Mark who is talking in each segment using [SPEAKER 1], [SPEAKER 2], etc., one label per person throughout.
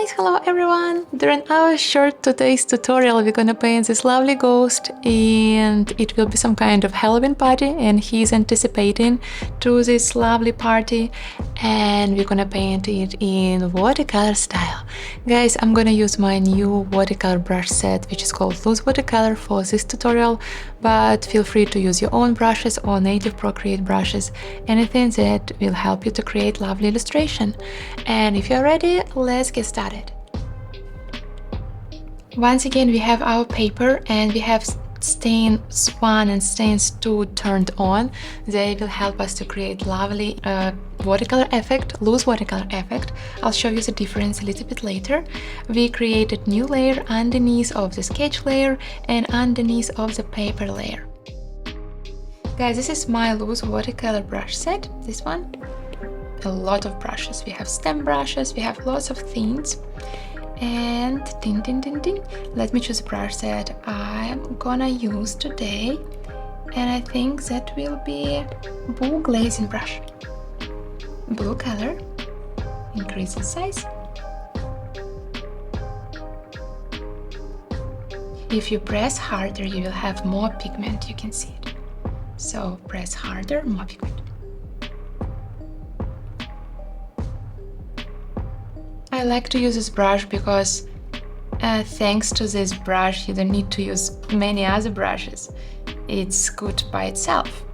[SPEAKER 1] Guys, hello everyone! During our short today's tutorial we're gonna paint this lovely ghost, and it will be some kind of Halloween party, and he's anticipating to this lovely party, and we're gonna paint it in watercolor style. Guys, I'm gonna use my new watercolor brush set, which is called Loose Watercolor, for this tutorial, but feel free to use your own brushes or native Procreate brushes, anything that will help you to create lovely illustration. And if you're ready, let's get started. Once again, we have our paper and we have stains 1 and stains 2 turned on. They will help us to create lovely watercolor effect, loose watercolor effect. I'll show you the difference a little bit later. We created new layer underneath of the sketch layer and underneath of the paper layer. Guys, this is my loose watercolor brush set, this one. A lot of brushes. We have stem brushes, we have lots of things. And ding ding ding ding, let me choose a brush that I'm gonna use today, and I think that will be blue glazing brush. Blue color, increase in size. If you press harder, you will have more pigment, you can see it. So press harder, more pigment. I like to use this brush because thanks to this brush you don't need to use many other brushes. It's good by itself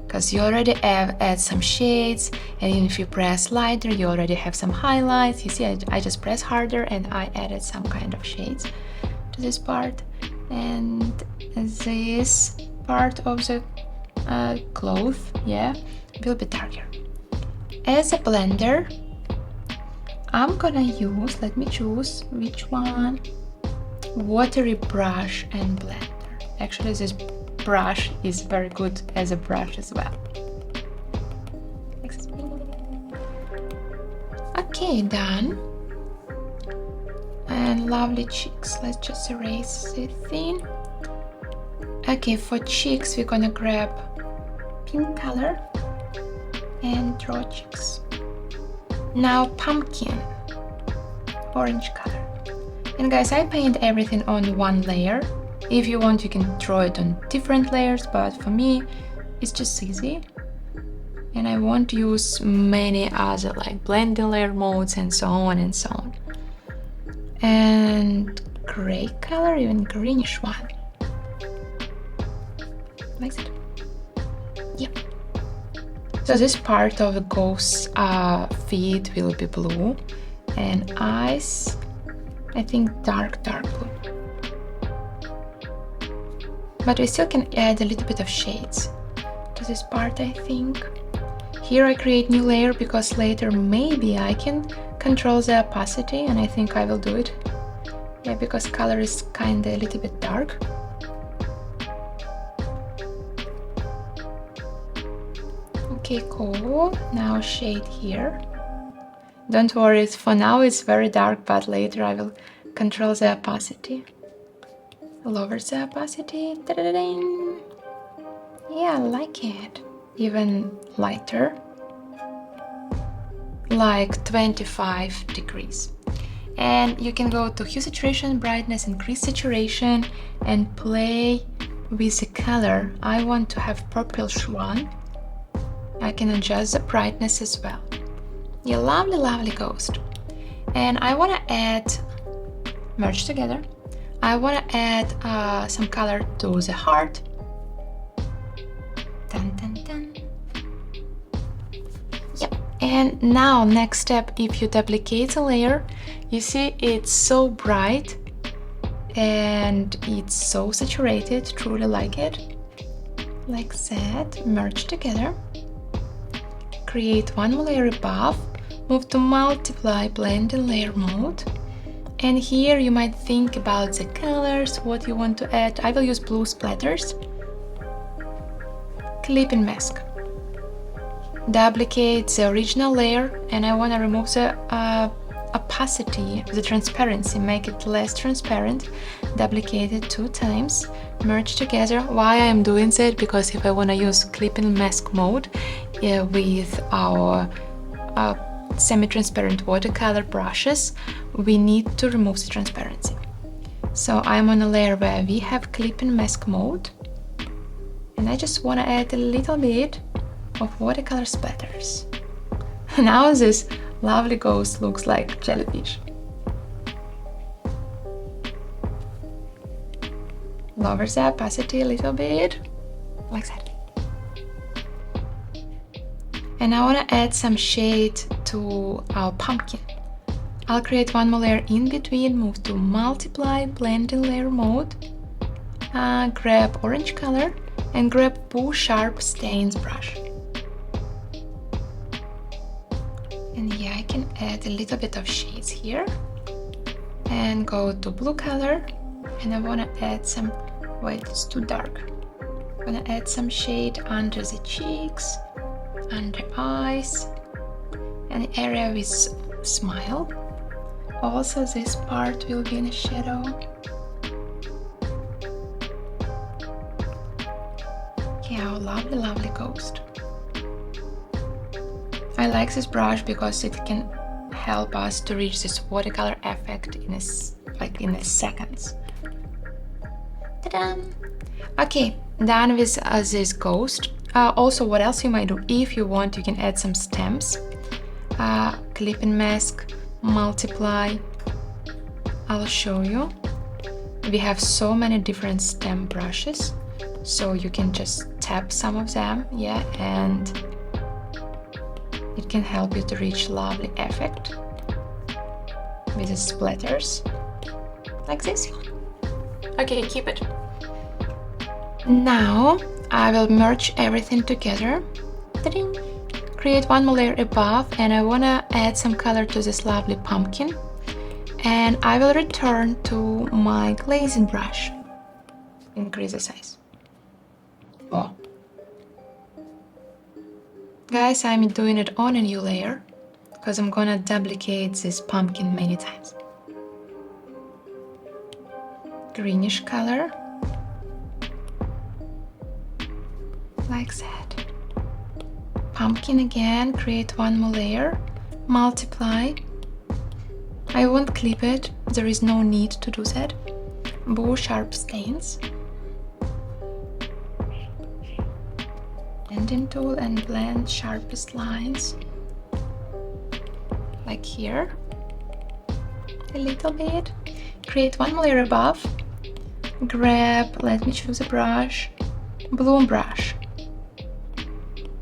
[SPEAKER 1] because you already add some shades, and even if you press lighter you already have some highlights. You see, I just press harder and I added some kind of shades to this part, and this part of the cloth, yeah, will be darker. As a blender, I'm gonna use, let me choose which one, watery brush and blender. Actually, this brush is very good as a brush as well. Okay, done. And lovely cheeks. Let's just erase the thing. Okay, for cheeks we're gonna grab pink color and draw cheeks. Now pumpkin, orange color. And guys, I paint everything on one layer. If you want, you can draw it on different layers, but for me it's just easy. And I won't use many other like blending layer modes and so on and so on. And gray color, even greenish one. Like that. Yep. So this part of the ghost's feet will be blue, and eyes, I think dark blue. But we still can add a little bit of shades to this part, I think. Here I create new layer because later maybe I can control the opacity, and I think I will do it. Yeah, because color is kinda a little bit dark. Okay, cool. Now shade here. Don't worry, for now it's very dark, but later I will control the opacity. Lower the opacity. Da-da-da-ding. Yeah, I like it. Even lighter. Like 25 degrees. And you can go to hue, saturation, brightness, increase saturation, and play with the color. I want to have purplish one. I can adjust the brightness as well. Yeah, lovely ghost. And I want to add, merge together, I want to add some color to the heart. Dun, dun, dun. Yep. And now next step, if you duplicate a layer, you see it's so bright and it's so saturated, truly like it. Like that, merge together. Create one more layer above, move to multiply blending layer mode, and here you might think about the colors, what you want to add. I will use blue splatters. Clip and mask. Duplicate the original layer, and I want to remove the opacity, the transparency, make it less transparent. Duplicate it 2 times, merge together. Why I am doing that? Because if I want to use clip and mask mode with our semi-transparent watercolor brushes, we need to remove the transparency. So I'm on a layer where we have clip and mask mode, and I just want to add a little bit of watercolor splatters. Now this lovely ghost looks like jellyfish. Lower the opacity a little bit, like that. And I want to add some shade to our pumpkin. I'll create one more layer in between, move to multiply, blend in layer mode, grab orange color and grab Boo Sharp Stains brush. And yeah, I can add a little bit of shades here and go to blue color, and I want to add some, wait, it's too dark. I'm gonna add some shade under the cheeks, under eyes, and the area with smile. Also this part will be in a shadow. Okay, our lovely ghost. I like this brush because it can help us to reach this watercolor effect in a seconds. Ta-da! Okay, done with this ghost. Also, what else you might do? If you want, you can add some stamps. Clip and mask, multiply. I'll show you. We have so many different stamp brushes, so you can just tap some of them, yeah, and it can help you to reach lovely effect with the splatters, like this. Okay, keep it. Now I will merge everything together. Ta-ding! Create one more layer above, and I want to add some color to this lovely pumpkin. And I will return to my glazing brush. Increase the size. Oh. Guys, I'm doing it on a new layer because I'm gonna duplicate this pumpkin many times. Greenish color. Like that. Pumpkin again, create one more layer, multiply. I won't clip it, there is no need to do that. Boo Sharp Stains. Blending tool and blend sharpest lines. Like here. A little bit. Create one more layer above. Grab, let me choose a brush. Bloom brush.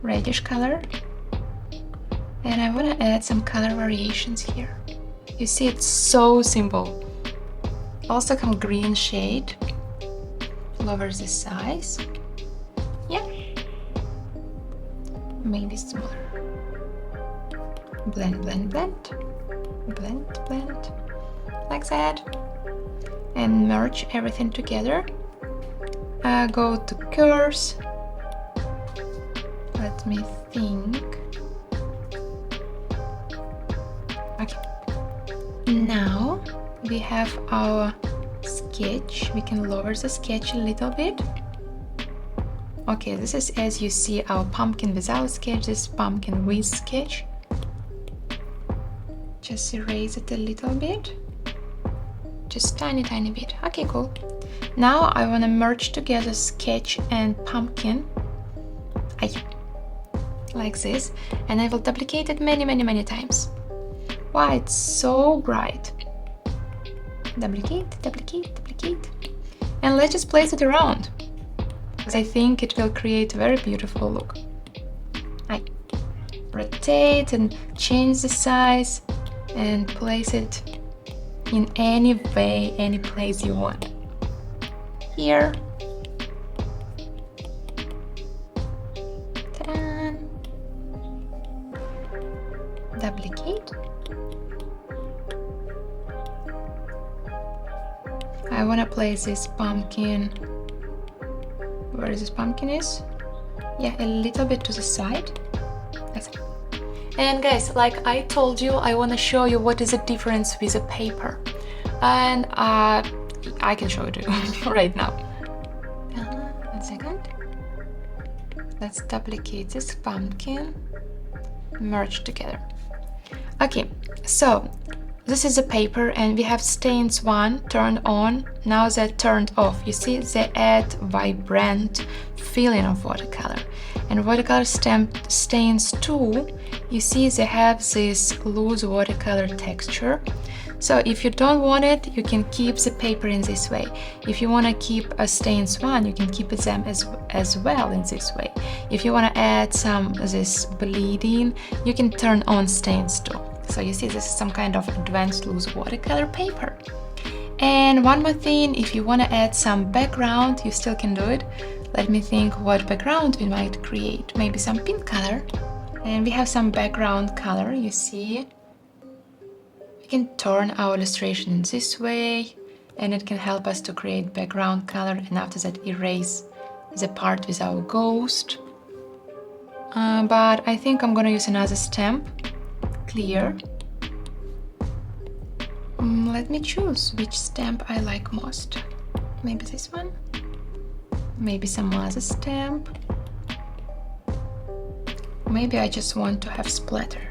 [SPEAKER 1] Reddish color, and I want to add some color variations here. You see, it's so simple. Also some green shade, lower the size, yeah, maybe smaller. Blend, blend, blend, blend, blend, like that, and merge everything together. Go to curves. Let me think. Okay. Now we have our sketch. We can lower the sketch a little bit. Okay, this is, as you see, our pumpkin without sketch, this pumpkin with sketch. Just erase it a little bit. Just tiny bit. Okay, cool. Now I want to merge together sketch and pumpkin. Like this, and I will duplicate it many times. Why, it's so bright. Duplicate, duplicate, duplicate. And let's just place it around, because I think it will create a very beautiful look. I rotate and change the size and place it in any way, any place you want. Here. Duplicate. I want to place this pumpkin where this pumpkin is. Yeah, a little bit to the side. That's it. And guys, like I told you, I want to show you what is the difference with a paper, and I can show it to you right now. 1 second. Let's duplicate this pumpkin, merge together. Okay, so this is a paper and we have stains 1 turned on, now they're turned off. You see, they add vibrant feeling of watercolor. And watercolor stains 2, you see they have this loose watercolor texture. So if you don't want it, you can keep the paper in this way. If you want to keep a stains 1, you can keep them as well in this way. If you want to add some this bleeding, you can turn on stains 2. So you see, this is some kind of advanced loose watercolor paper. And one more thing, if you want to add some background, you still can do it. Let me think what background we might create. Maybe some pink color. And we have some background color, you see. We can turn our illustration in this way, and it can help us to create background color, and after that erase the part with our ghost. But I think I'm gonna use another stamp. Clear. Let me choose which stamp I like most. Maybe this one? Maybe some other stamp? Maybe I just want to have splatter.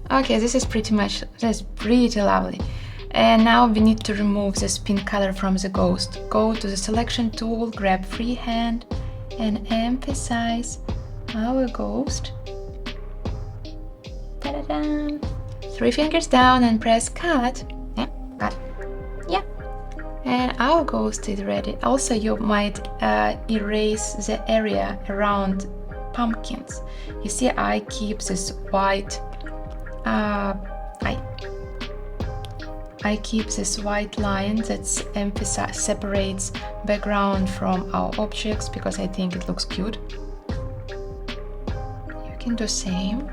[SPEAKER 1] Okay, that's pretty lovely. And now we need to remove this pink color from the ghost. Go to the selection tool, grab freehand, and emphasize our ghost. Ta-da-da! 3 fingers down and press cut. Yeah, cut. Yeah. And our ghost is ready. Also, you might erase the area around pumpkins. You see, I keep this white. I keep this white line that separates background from our objects because I think it looks cute. You can do same.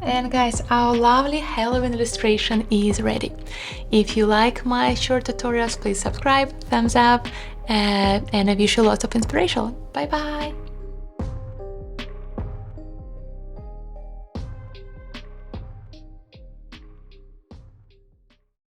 [SPEAKER 1] And guys, our lovely Halloween illustration is ready. If you like my short tutorials, please subscribe, thumbs up, and I wish you lots of inspiration. Bye bye!